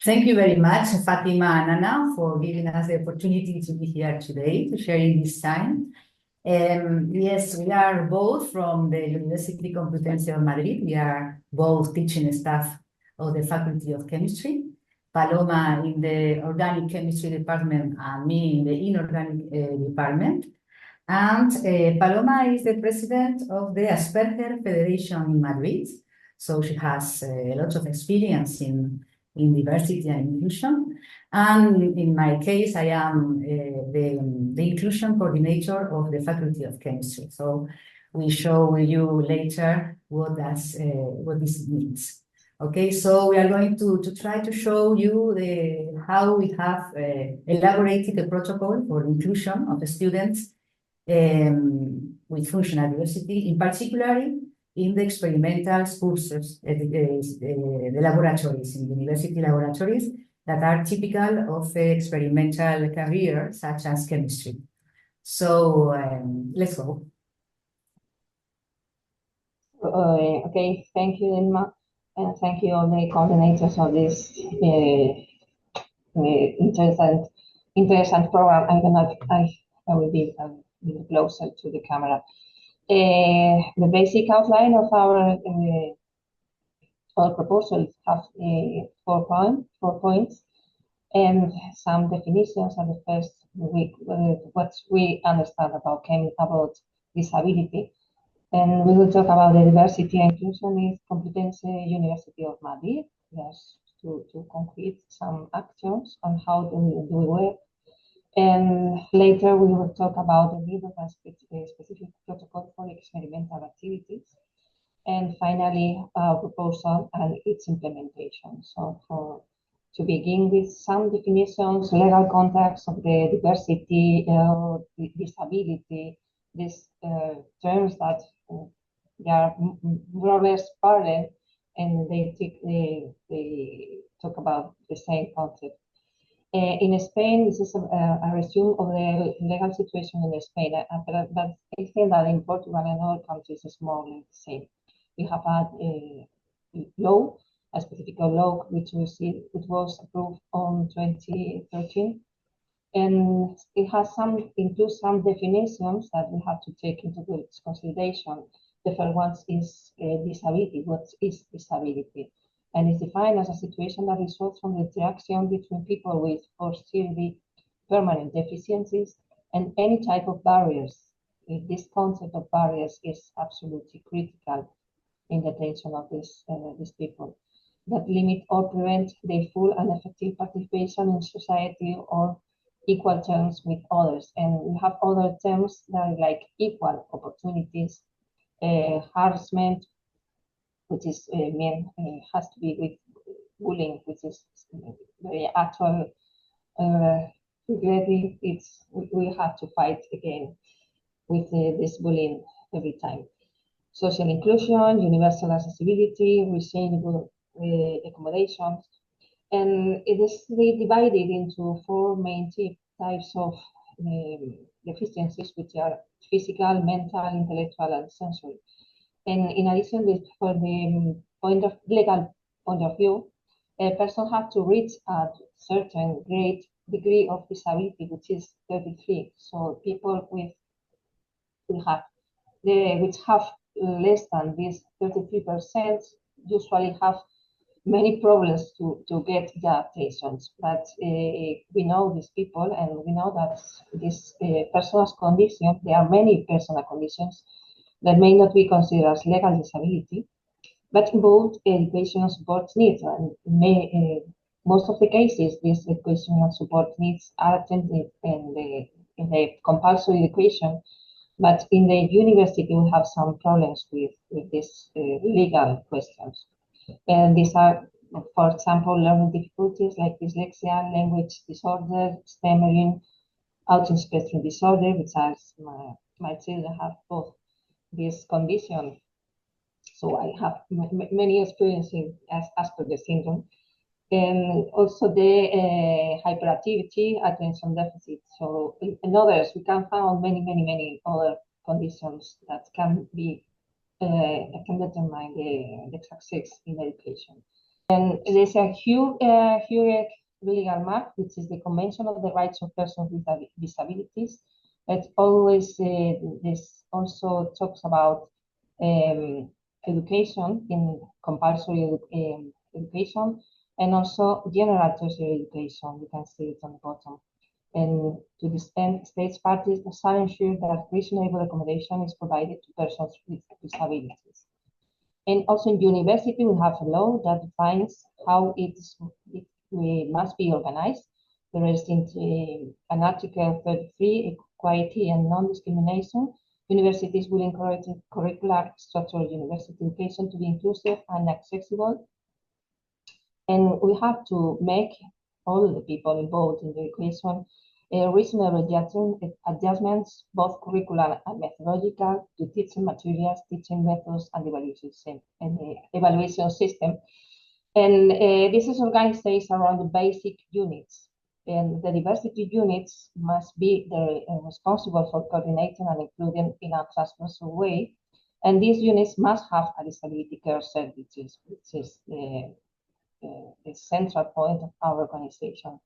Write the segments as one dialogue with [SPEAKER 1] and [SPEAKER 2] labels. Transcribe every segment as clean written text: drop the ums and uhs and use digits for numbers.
[SPEAKER 1] Thank you very much, Fatima and Anna, for giving us the opportunity to be here today to share in this time. Yes, we are both from the University Complutense of Madrid. We are both teaching staff of the Faculty of Chemistry. Paloma in the Organic Chemistry Department and me in the Inorganic Department. And Paloma is the president of the Asperger Federation in Madrid. So she has a lot of experience in diversity and inclusion. And in my case, I am the inclusion coordinator of the Faculty of Chemistry. So we show you later what this means. Okay, so we are going to try to show you how we have elaborated the protocol for inclusion of the students with functional diversity, in particular in the experimental courses, the laboratories, in university laboratories that are typical of experimental career, such as chemistry. So let's go.
[SPEAKER 2] Okay, thank you, Inma, and thank you all the coordinators of this interesting program. I will be closer to the camera. The basic outline of our proposal have 4 points and some definitions at the first week, what we understand about disability. And we will talk about the diversity and inclusion in Complutense University of Madrid, just to concrete some actions on how do we work. And later we will talk about the need of a specific protocol for experimental activities. And finally, our proposal and its implementation. So to begin with some definitions, legal context of the diversity, disability, these terms that they are more or less parallel, and they talk about the same concept. In Spain, this is a resume of the legal situation in Spain, but I think that in Portugal and other countries is more or less the same. We have had a law, a specific law, which was approved on 2013, and it has includes some definitions that we have to take into consideration. The first one is disability. What is disability? And is defined as a situation that results from the interaction between people with or severe permanent deficiencies and any type of barriers. This concept of barriers is absolutely critical in the attention of these people that limit or prevent their full and effective participation in society or equal terms with others. And we have other terms that are like equal opportunities, harassment, which is has to be with bullying, which is very actual. Regrettably, we have to fight again with this bullying every time. Social inclusion, universal accessibility, reasonable accommodations, and it is divided into 4 main types of deficiencies, which are physical, mental, intellectual, and sensory. And in addition, for the legal point of view, a person has to reach a certain great degree of disability, which is 33. So people which have less than this 33% usually have many problems to get the adaptations. But we know these people, and we know that this personal condition, there are many personal conditions that may not be considered as legal disability, but involve educational support needs. And most of the cases, these educational support needs are attended in the compulsory education, but in the university we have some problems with these legal questions. And these are, for example, learning difficulties like dyslexia, language disorder, stammering, autism spectrum disorder, which my children have both this condition. So I have many experiences as Asperger syndrome, and also the hyperactivity, attention deficit. So in others, we can find many other conditions that can determine the success in education. And there's a huge legal mark, which is the Convention of the Rights of Persons with Disabilities. It always this also talks about education, in compulsory education, and also general tertiary education. You can see it on the bottom. And to this end, states parties shall ensure that reasonable accommodation is provided to persons with disabilities. And also in university, we have a law that defines how it must be organized. There is in Article 33, equality and non-discrimination. Universities will encourage curricular structural university education to be inclusive and accessible. And we have to make all the people involved in the education reasonable adjustments, both curricular and methodological, to teaching materials, teaching methods, and evaluation system. And this is organized around the basic units. And the diversity units must be responsible for coordinating and including in a transversal way. And these units must have a disability care services, which is the central point of our organization.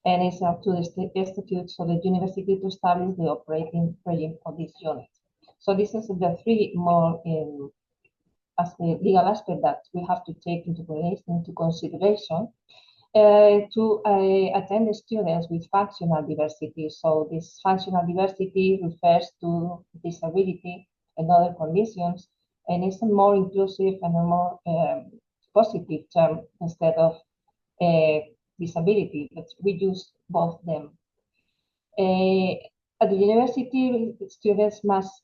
[SPEAKER 2] And it's up to the statutes of the university to establish the operating regime of this unit. So this is the three more as the legal aspect that we have to take into consideration to attend the students with functional diversity. So this functional diversity refers to disability and other conditions, and it's a more inclusive and a more positive term instead of disability, but we use both them. At the university, students must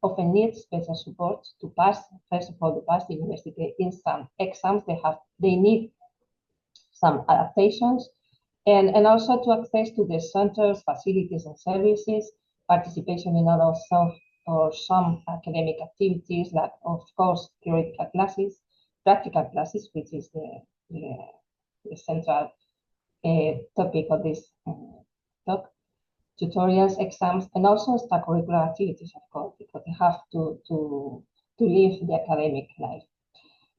[SPEAKER 2] often need special support to pass, first of all, to pass the university exams. They need some adaptations, and also to access to the centers, facilities, and services, participation in all or some academic activities, like, of course, theoretical classes, practical classes, which is the central topic of this talk, tutorials, exams, and also extracurricular activities, of course, because they have to live the academic life.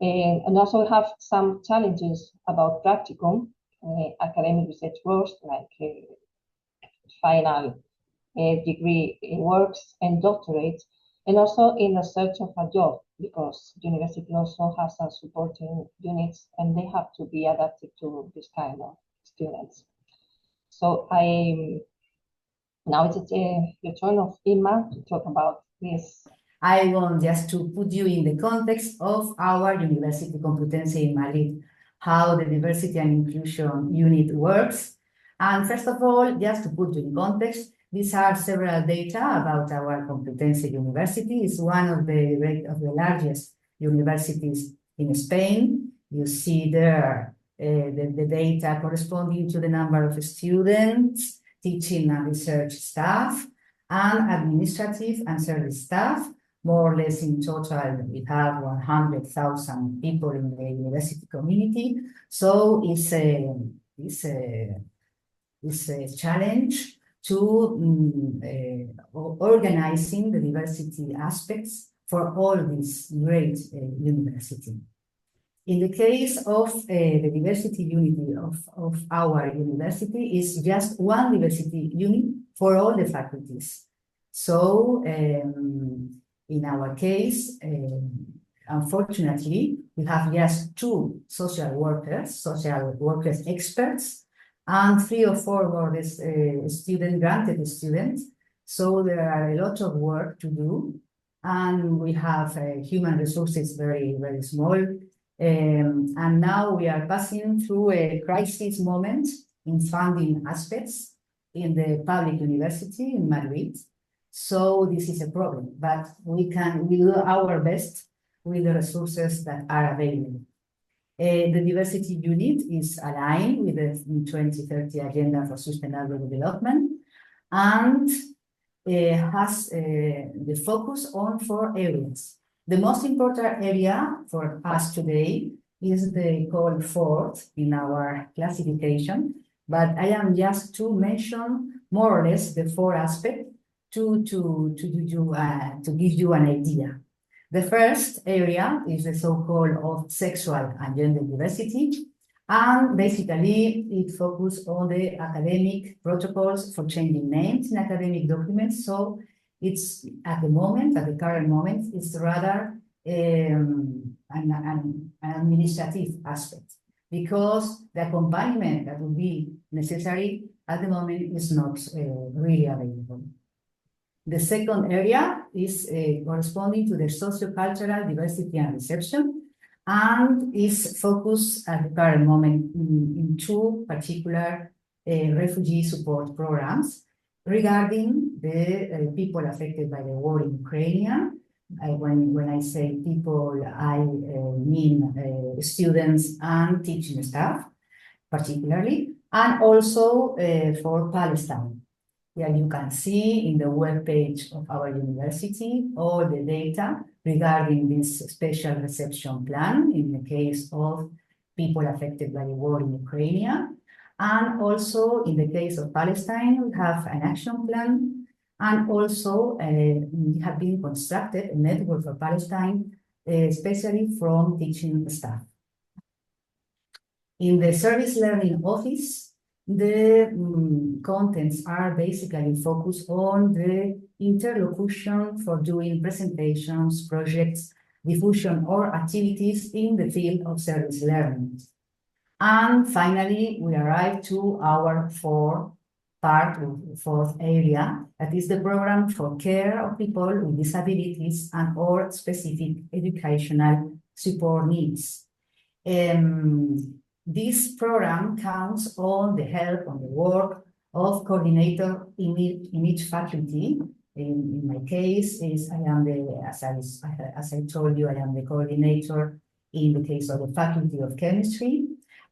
[SPEAKER 2] And also we have some challenges about practicum, academic research works, like final degree works and doctorates, and also in the search of a job, because university also has a supporting units and they have to be adapted to this kind of students. So now it's the turn of Inma to talk about this.
[SPEAKER 1] I want just to put you in the context of our University Complutense in Madrid, how the diversity and inclusion unit works. And first of all, just to put you in context, these are several data about our Complutense University. It's one of the largest universities in Spain. You see there the data corresponding to the number of students, teaching and research staff, and administrative and service staff. More or less in total, we have 100,000 people in the university community. So it's a challenge to organizing the diversity aspects for all this great university. In the case of the diversity unity of our university, is just one diversity unit for all the faculties. So in our case, unfortunately, we have just 2 social workers experts, and 3 or 4 more granted students. So there are a lot of work to do, and we have human resources very, very small. And now we are passing through a crisis moment in funding aspects in the public university in Madrid. So this is a problem, but we do our best with the resources that are available. The diversity unit is aligned with the 2030 Agenda for Sustainable Development and has the focus on 4 areas. The most important area for us today is the called 4th in our classification, but I am just to mention more or less the 4 aspects to give you an idea. The first area is the so-called of sexual and gender diversity, and basically it focuses on the academic protocols for changing names in academic documents. So it's at the current moment, it's rather an administrative aspect, because the accompaniment that would be necessary at the moment is not really available. The second area is corresponding to the sociocultural diversity and reception, and is focused at the current moment in two particular refugee support programs regarding the people affected by the war in Ukraine. When I say people, I mean students and teaching staff, particularly, and also for Palestine. Here you can see in the webpage of our university all the data regarding this special reception plan in the case of people affected by the war in Ukraine. And also in the case of Palestine, we have an action plan, and also we have been constructed a network for Palestine, especially from teaching staff. In the service learning office, the contents are basically focused on the interlocution for doing presentations, projects, diffusion, or activities in the field of service learning. And finally, we arrive to our fourth area, that is the program for care of people with disabilities and or specific educational support needs. This program counts on the help, on the work of coordinator in each faculty. In my case, as I told you, I am the coordinator in the case of the Faculty of Chemistry.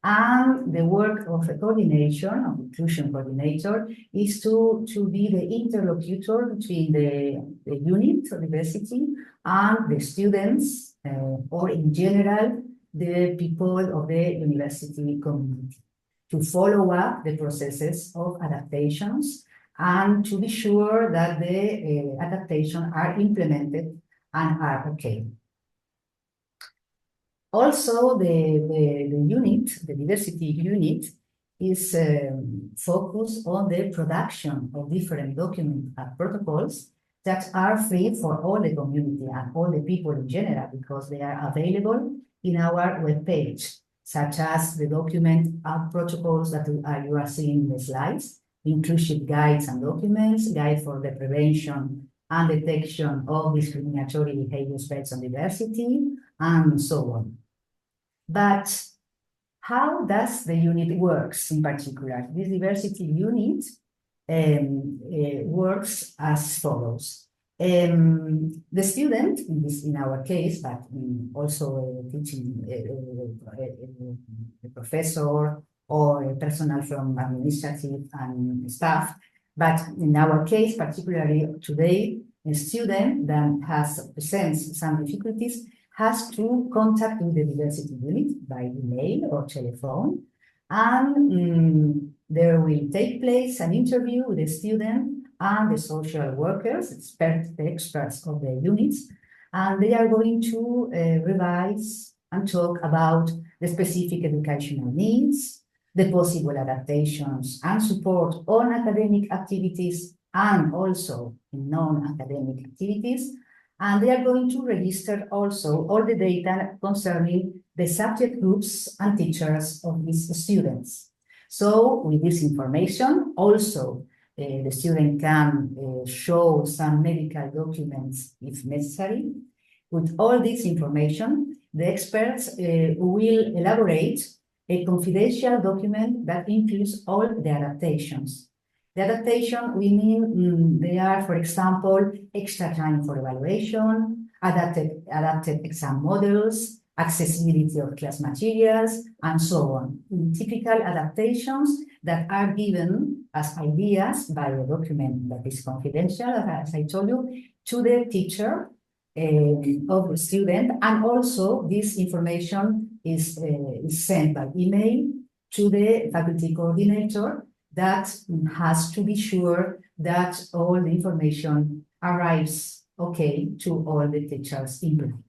[SPEAKER 1] And the work of the coordination, of inclusion coordinator, is to be the interlocutor between the unit of diversity and the students, or in general, the people of the university community, to follow up the processes of adaptations and to be sure that the adaptations are implemented and are okay. Also, the unit, the diversity unit, is focused on the production of different documents and protocols that are free for all the community and all the people in general, because they are available in our webpage, such as the document and protocols that you are seeing in the slides, inclusive guides and documents, guide for the prevention and detection of discriminatory behaviors based on diversity, and so on. But how does the unit works in particular? This diversity unit works as follows. The student, in our case, but also teaching a professor or a personnel from administrative and staff, but in our case, particularly today, a student that presents some difficulties has to contact with the diversity unit by email or telephone, and there will take place an interview with the student and the social workers, the experts of the units, and they are going to revise and talk about the specific educational needs, the possible adaptations and support on academic activities and also in non-academic activities. And they are going to register also all the data concerning the subject groups and teachers of these students. So with this information, also the student can show some medical documents if necessary. With all this information, the experts will elaborate a confidential document that includes all the adaptations. The adaptation, we mean they are, for example, extra time for evaluation, adapted exam models, accessibility of class materials, and so on. Typical adaptations that are given as ideas by a document that is confidential, as I told you, to the teacher of the student, and also this information is sent by email to the faculty coordinator that has to be sure that all the information arrives okay to all the teachers involved.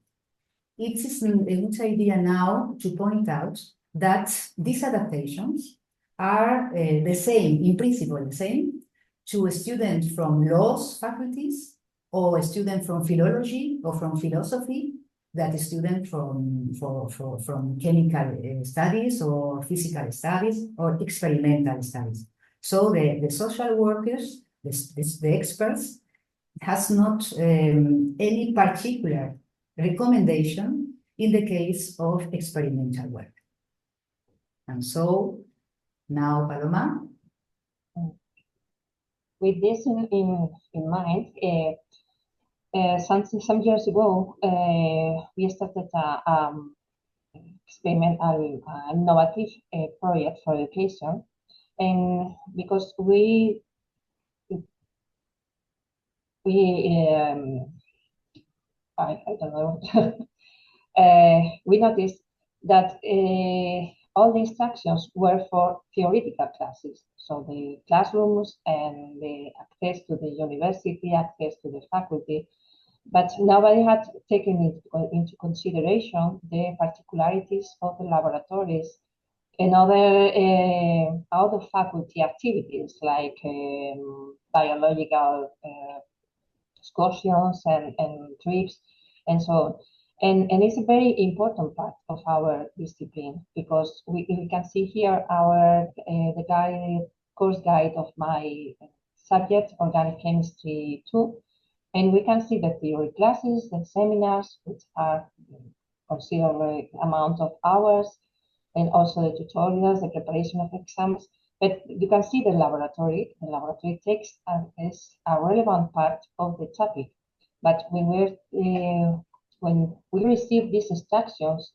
[SPEAKER 1] It is a good idea now to point out that these adaptations are the same, in principle, the same to a student from laws faculties or a student from philology or from philosophy, that a student from chemical studies or physical studies or experimental studies. So the social workers, the experts, has not any particular recommendation in the case of experimental work. And so now, Paloma.
[SPEAKER 2] With this in mind, some years ago, we started an experimental, innovative project for education, and because we I don't know, we noticed that all the instructions were for theoretical classes. So the classrooms and the access to the university, access to the faculty, but nobody had taken into consideration the particularities of the laboratories and other out-of-faculty activities like biological excursions and trips and so on. And it's a very important part of our discipline because we can see here our the course guide of my subject, Organic Chemistry 2, and we can see the theory classes, the seminars, which are considerable amount of hours, and also the tutorials, the preparation of exams. But you can see the laboratory. The laboratory takes is a relevant part of the topic. But when we receive these instructions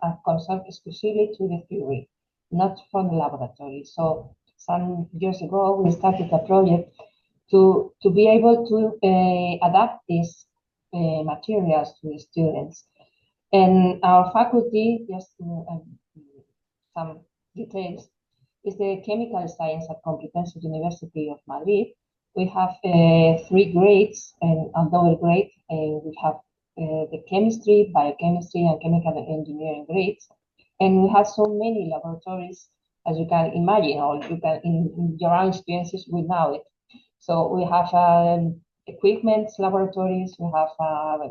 [SPEAKER 2] are concerned exclusively to the theory, not from the laboratory. So some years ago, we started a project to be able to adapt these materials to the students. And our faculty, just some details, is the Chemical Science at Complutense University of Madrid. We have 3 grades and a double grade. We have the chemistry, biochemistry, and chemical engineering grades. And we have so many laboratories, as you can imagine, or you can, in your own experiences, we know it. So we have equipment laboratories, we have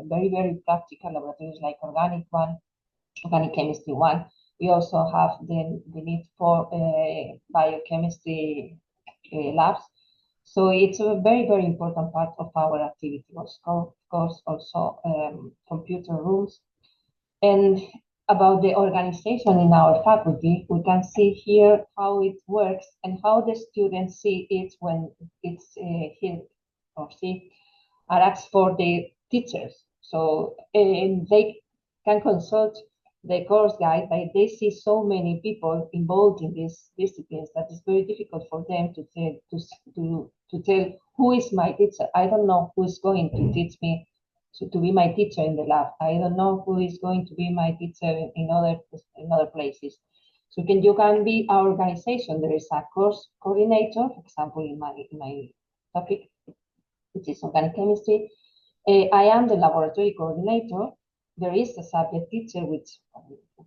[SPEAKER 2] very, very practical laboratories like organic chemistry 1. We also have the need for biochemistry labs. So it's a very, very important part of our activity. Of course, also computer rooms. And about the organization in our faculty, we can see here how it works and how the students see it when it's he or she are asked for the teachers. So they can consult the course guide, but they see so many people involved in these disciplines that it's very difficult for them to tell who is my teacher. I don't know who is going to teach me to be my teacher in the lab. I don't know who is going to be my teacher in other places. So you can be our organization. There is a course coordinator, for example, in my topic, which is organic chemistry. I am the laboratory coordinator. There is a subject teacher, which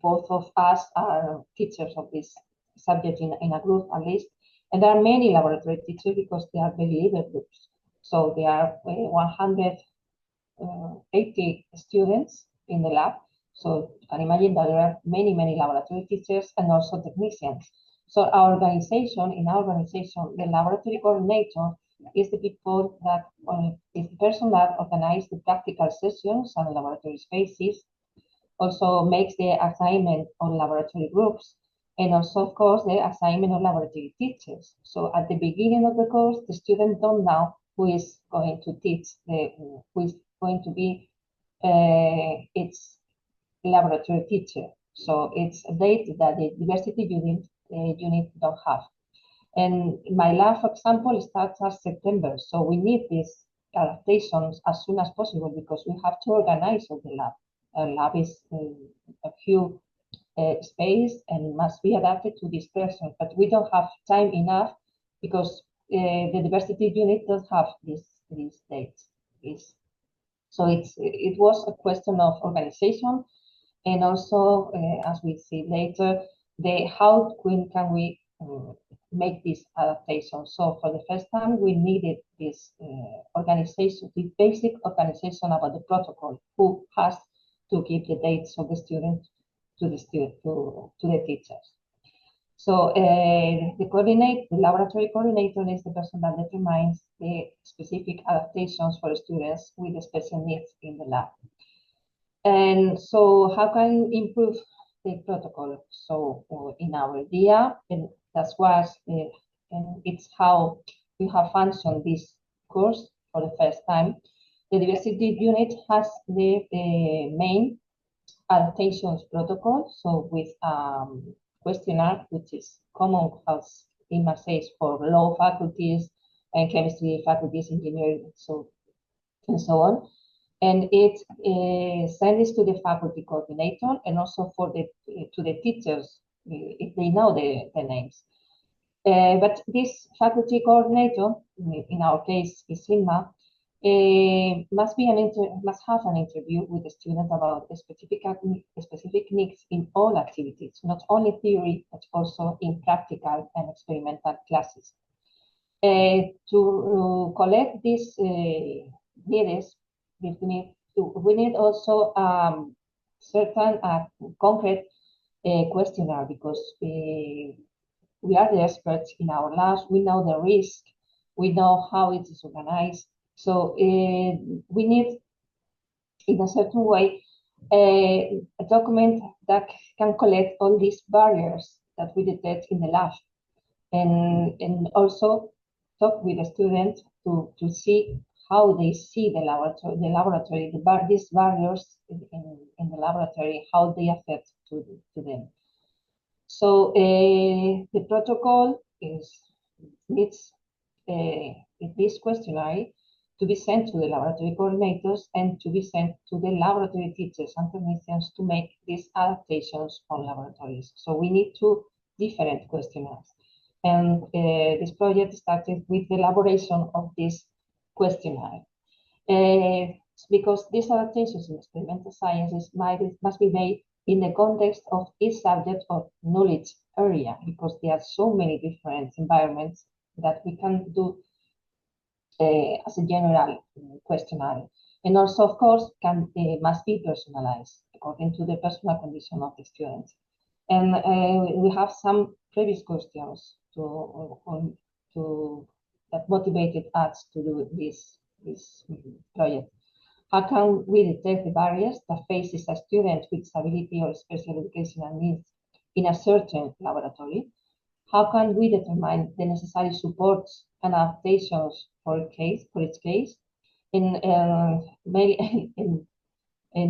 [SPEAKER 2] both of us are teachers of this subject in a group at least. And there are many laboratory teachers because they are very little groups. So there are 180 students in the lab. So you can imagine that there are many, many laboratory teachers and also technicians. So in our organization, the laboratory coordinator is the people that is the person that organizes the practical sessions and laboratory spaces, also makes the assignment on laboratory groups, and also, of course, the assignment of laboratory teachers. So at the beginning of the course, the students don't know who is going to teach, who is going to be its laboratory teacher. So it's a date that the university unit don't have. And my lab, for example, starts as September. So we need these adaptations as soon as possible because we have to organize all the lab. Our lab is a few space and must be adapted to this person, but we don't have time enough because the diversity unit does have these dates. So it was a question of organization, and also, as we see later, how can we make this adaptation. So for the first time, we needed this organization, the basic organization about the protocol, who has to give the dates of the student to the teachers. So the laboratory coordinator is the person that determines the specific adaptations for students with special needs in the lab. And so how can we improve the protocol? So in our idea, and that's was, and it's how we have functioned this course for the first time. The diversity unit has the main adaptations protocol, so with questionnaire, which is common, as Inma says, for law faculties and chemistry faculties, engineering, and so on. And it sends to the faculty coordinator and also to the teachers if they know the names. But this faculty coordinator, in our case, is Inma, must have an interview with the student about the specific needs in all activities, not only theory, but also in practical and experimental classes. To collect these needs, we need also certain concrete questionnaire, because we are the experts in our labs. We know the risk. We know how it is organized. So we need, in a certain way, a document that can collect all these barriers that we detect in the lab, and also talk with the students to see how they see the laboratory, these barriers in the laboratory, how they affect to them. So the protocol needs this questionnaire to be sent to the laboratory coordinators and to be sent to the laboratory teachers and technicians to make these adaptations on laboratories. So we need 2 different questionnaires. And this project started with the elaboration of this questionnaire. Because these adaptations in experimental sciences must be made in the context of each subject or knowledge area, because there are so many different environments that we can do as a general questionnaire. And also, of course, must be personalized according to the personal condition of the students. And we have some previous questions that motivated us to do this project. How can we detect the barriers that faces a student with disability or special educational needs in a certain laboratory? How can we determine the necessary supports and adaptations for its case? And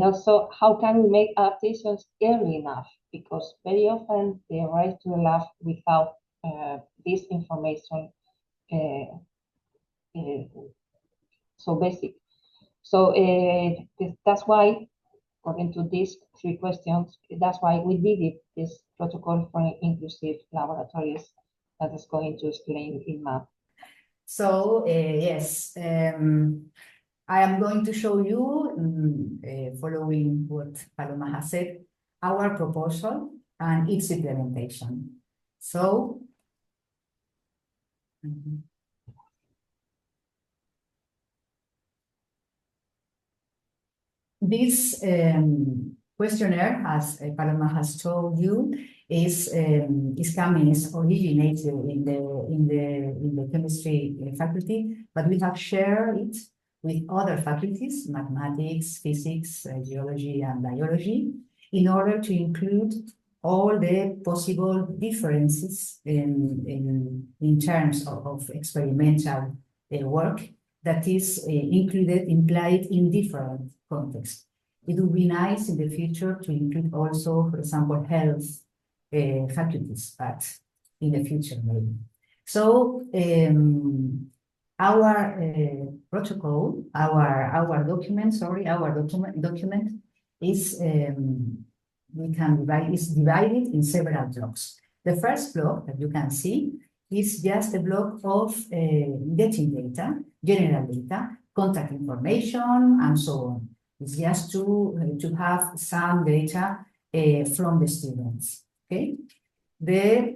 [SPEAKER 2] also, how can we make adaptations early enough? Because very often they arrive to the lab without this information so basic. So that's why, according to these 3 questions, that's why we needed this protocol for inclusive laboratories that is going to explain Inma.
[SPEAKER 1] So yes, I am going to show you, following what Paloma has said, our proposal and its implementation. So, this questionnaire, as Paloma has told you, is originated in the chemistry faculty, but we have shared it with other faculties, mathematics, physics, geology, and biology, in order to include all the possible differences in terms of experimental work that is implied in different contexts. It would be nice in the future to include also, for example, health faculties, but in the future maybe. So our protocol, our document is is divided in several blocks. The first block that you can see is just a block of getting data, general data, contact information, and so on. It's just to have some data from the students. Okay. The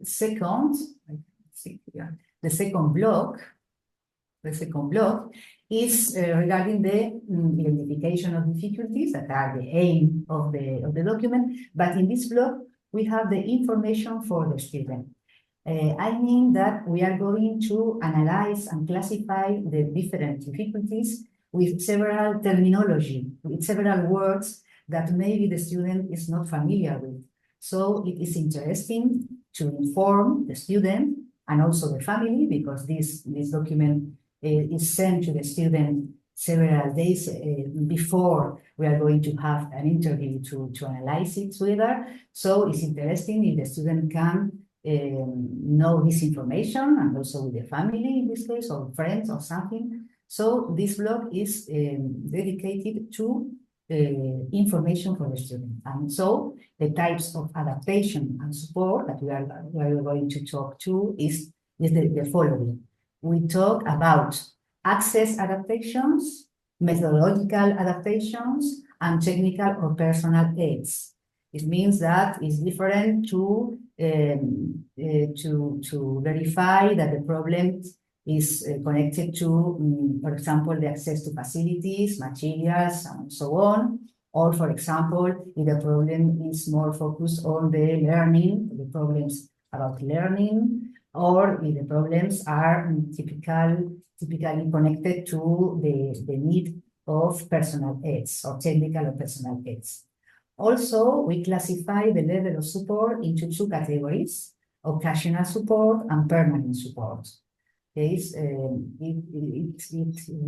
[SPEAKER 1] second block is regarding the identification of difficulties that are the aim of the document. But in this block, we have the information for the student. I mean that we are going to analyze and classify the different difficulties with several terminology, with several words that maybe the student is not familiar with. So it is interesting to inform the student and also the family, because this document is sent to the student several days before we are going to have an interview to analyze it together. So it's interesting if the student can know this information, and also with the family in this case, or friends or something. So this block is dedicated to information for the student. And so the types of adaptation and support that we are going to talk to is the following. We talk about access adaptations, methodological adaptations, and technical or personal aids. It means that it's different to verify that the problem is connected to, for example, the access to facilities, materials, and so on. Or, for example, if the problem is more focused on the learning, the problems about learning, or if the problems are typically connected to the need of personal aids or technical or personal aids. Also, we classify the level of support into two categories: occasional support and permanent support. Okay, it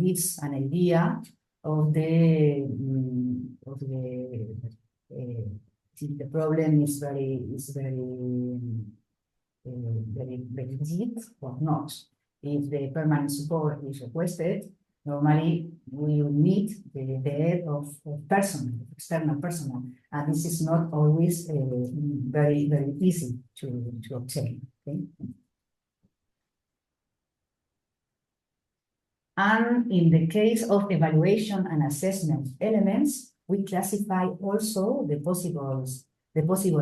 [SPEAKER 1] gives an idea of the if the problem is very deep or not. If the permanent support is requested, normally we will need the aid of external personnel, and this is not always very easy to obtain. Okay? And in the case of evaluation and assessment elements, we classify also the possible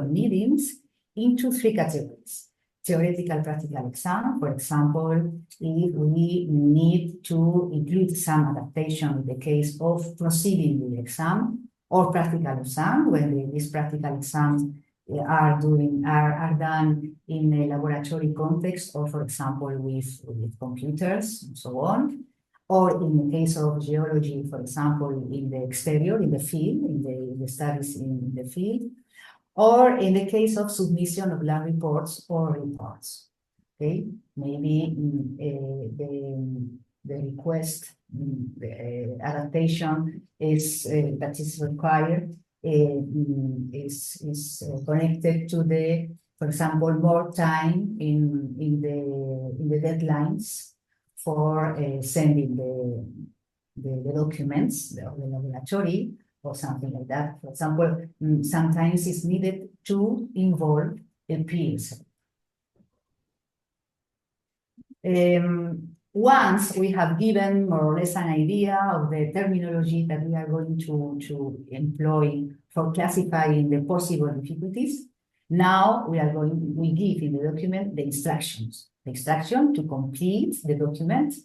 [SPEAKER 1] needings into three categories: theoretical practical exam, for example, if we need to include some adaptation in the case of proceeding with the exam, or practical exam, when these practical exams are done in a laboratory context, or for example with computers and so on. Or in the case of geology, for example, in the exterior, in the field, in the studies in the field, or in the case of submission of lab reports or reports. Okay, maybe the request, the adaptation that is required is connected to the, for example, more time in the deadlines for sending the documents, the laboratory, or something like that. For example, sometimes it's needed to involve a peers. Once we have given more or less an idea of the terminology that we are going to employ for classifying the possible difficulties, now we give in the document the instructions. The instruction to complete the document,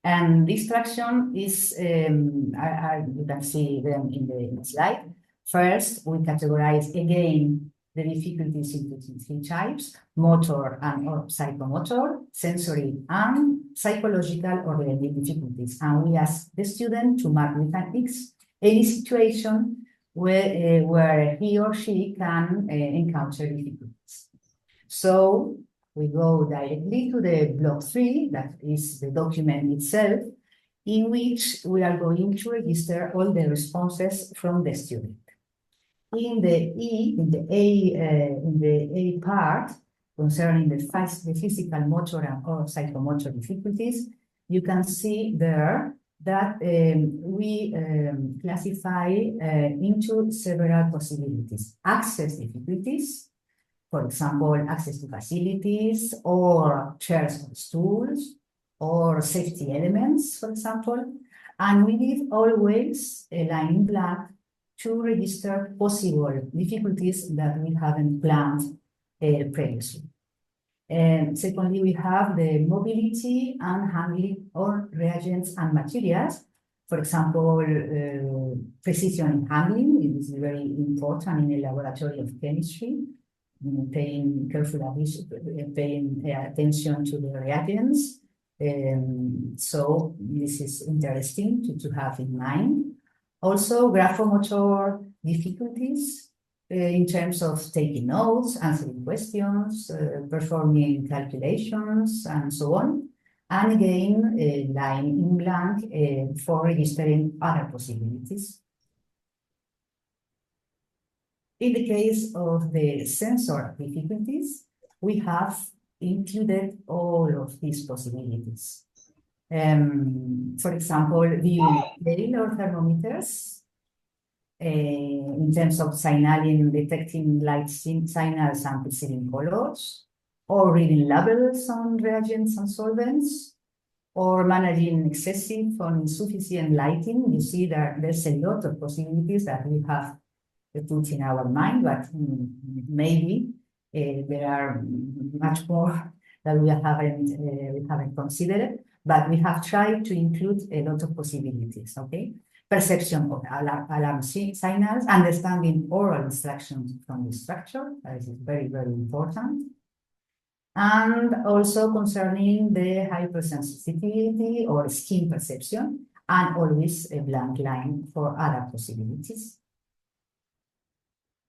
[SPEAKER 1] and the instruction is, you can see them in the slide. First, we categorize again the difficulties into three types: motor and or psychomotor, sensory and psychological or learning difficulties. And we ask the student to mark with an X any situation where he or she can encounter difficulties. So we go directly to the block 3, that is the document itself, in which we are going to register all the responses from the student. In the A part, concerning the physical, motor, and or psychomotor difficulties, you can see there that we classify into several possibilities: access difficulties, for example, access to facilities, or chairs or stools, or safety elements, for example. And we leave always a line in black to register possible difficulties that we haven't planned previously. And secondly, we have the mobility and handling of reagents and materials. For example, precision in handling is very important in a laboratory of chemistry, paying attention to the reagents. So this is interesting to have in mind. Also, graphomotor difficulties in terms of taking notes, answering questions, performing calculations, and so on. And again, a line in blank for registering other possibilities. In the case of the sensor difficulties, we have included all of these possibilities. For example, viewing scale or thermometers, in terms of signaling, detecting light signals and perceiving colors, or reading labels on reagents and solvents, or managing excessive or insufficient lighting. You see that there's a lot of possibilities that we have put in our mind, but maybe there are much more that we haven't considered, but we have tried to include a lot of possibilities, okay? Perception of alarm signals, understanding oral instructions from the structure, that is very, very important. And also concerning the hypersensitivity or skin perception, and always a blank line for other possibilities.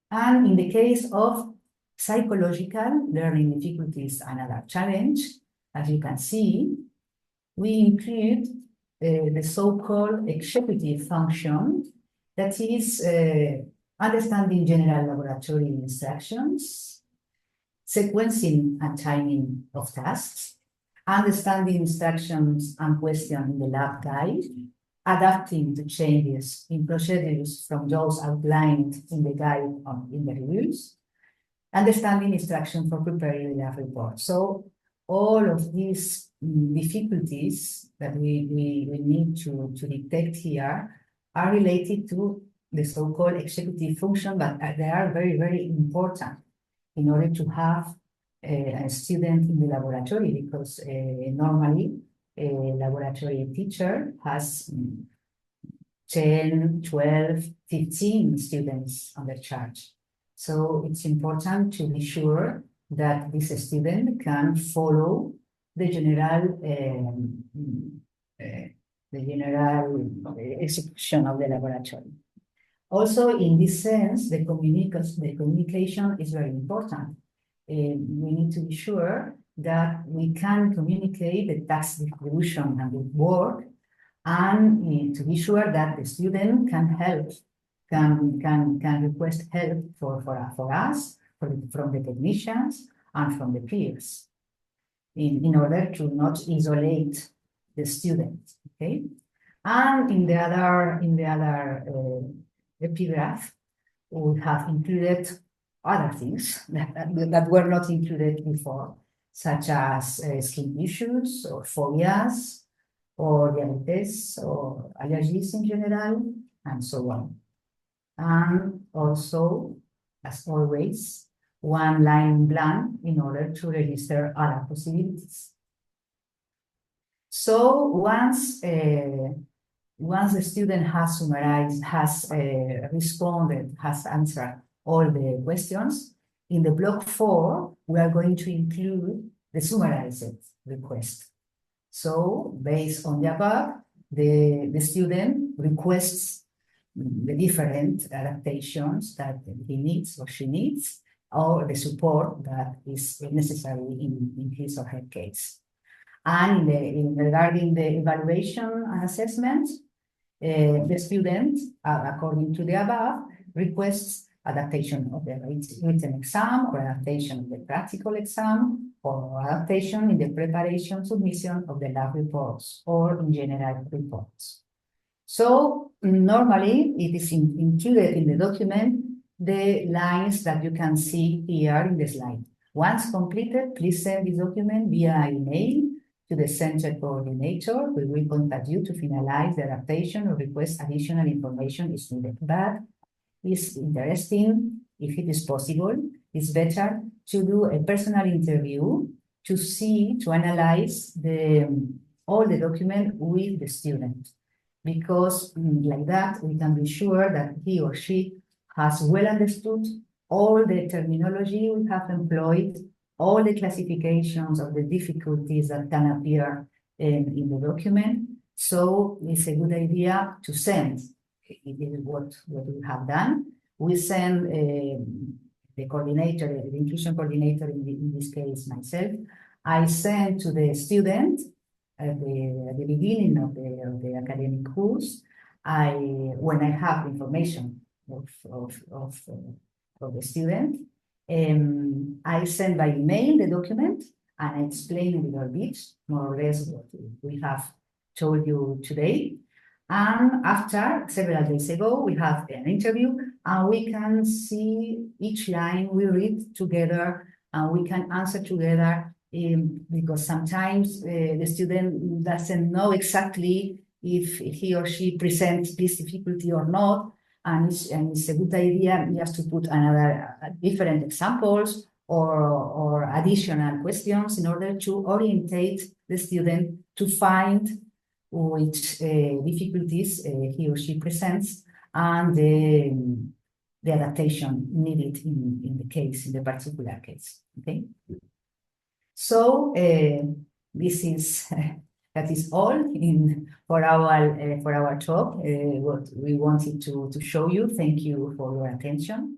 [SPEAKER 1] And in the case of psychological learning difficulties and other challenge, as you can see, we include the so-called executive function, that is understanding general laboratory instructions, sequencing and timing of tasks, understanding instructions and questions in the lab guide, adapting to changes in procedures from those outlined in the guide or in the reviews, understanding instructions for preparing the lab report. So all of these difficulties that we need to detect here are related to the so-called executive function, but they are very, very important in order to have a student in the laboratory, because normally a laboratory teacher has 10, 12, 15 students under charge. So it's important to be sure that this student can follow the general execution of the laboratory. Also, in this sense, the communication is very important. We need to be sure that we can communicate the task distribution and the work, and to be sure that the student can help, can request help for us, from the technicians and from the peers, in order to not isolate the student, okay? And in the other epigraph, we have included other things that were not included before, such as skin issues or phobias or diabetes or allergies in general, and so on. And also, as always, one line blank in order to register other possibilities. So once the student has summarized, has responded, has answered all the questions, in the block 4, we are going to include the summarized request. So based on the above, the student requests the different adaptations that he needs or she needs, or the support that is necessary in his or her case. And regarding the evaluation and assessment, the student, according to the above, requests adaptation of the written exam, or adaptation of the practical exam, or adaptation in the preparation submission of the lab reports, or in general reports. So normally it is included in the document the lines that you can see here in the slide. Once completed, please send this document via email to the center coordinator. We will contact you to finalize the adaptation or request additional information is needed. But it's interesting, if it is possible, it's better to do a personal interview to see, to analyze all the document with the student. Because like that, we can be sure that he or she has well understood all the terminology we have employed, all the classifications of the difficulties that can appear in the document. So it's a good idea to send. It is what we have done. We send the coordinator, the inclusion coordinator, in this case myself. I send to the student at the beginning of the academic course. When I have information of the student, I send by email the document and I explain a little bit, more or less, what we have told you today. And after, several days ago, we have an interview and we can see each line we read together and we can answer together, because sometimes the student doesn't know exactly if he or she presents this difficulty or not. And it's a good idea just to put different examples or additional questions in order to orientate the student to find which difficulties he or she presents and the adaptation needed in the particular case. Okay. So this is that is all for our talk. What we wanted to show you. Thank you for your attention.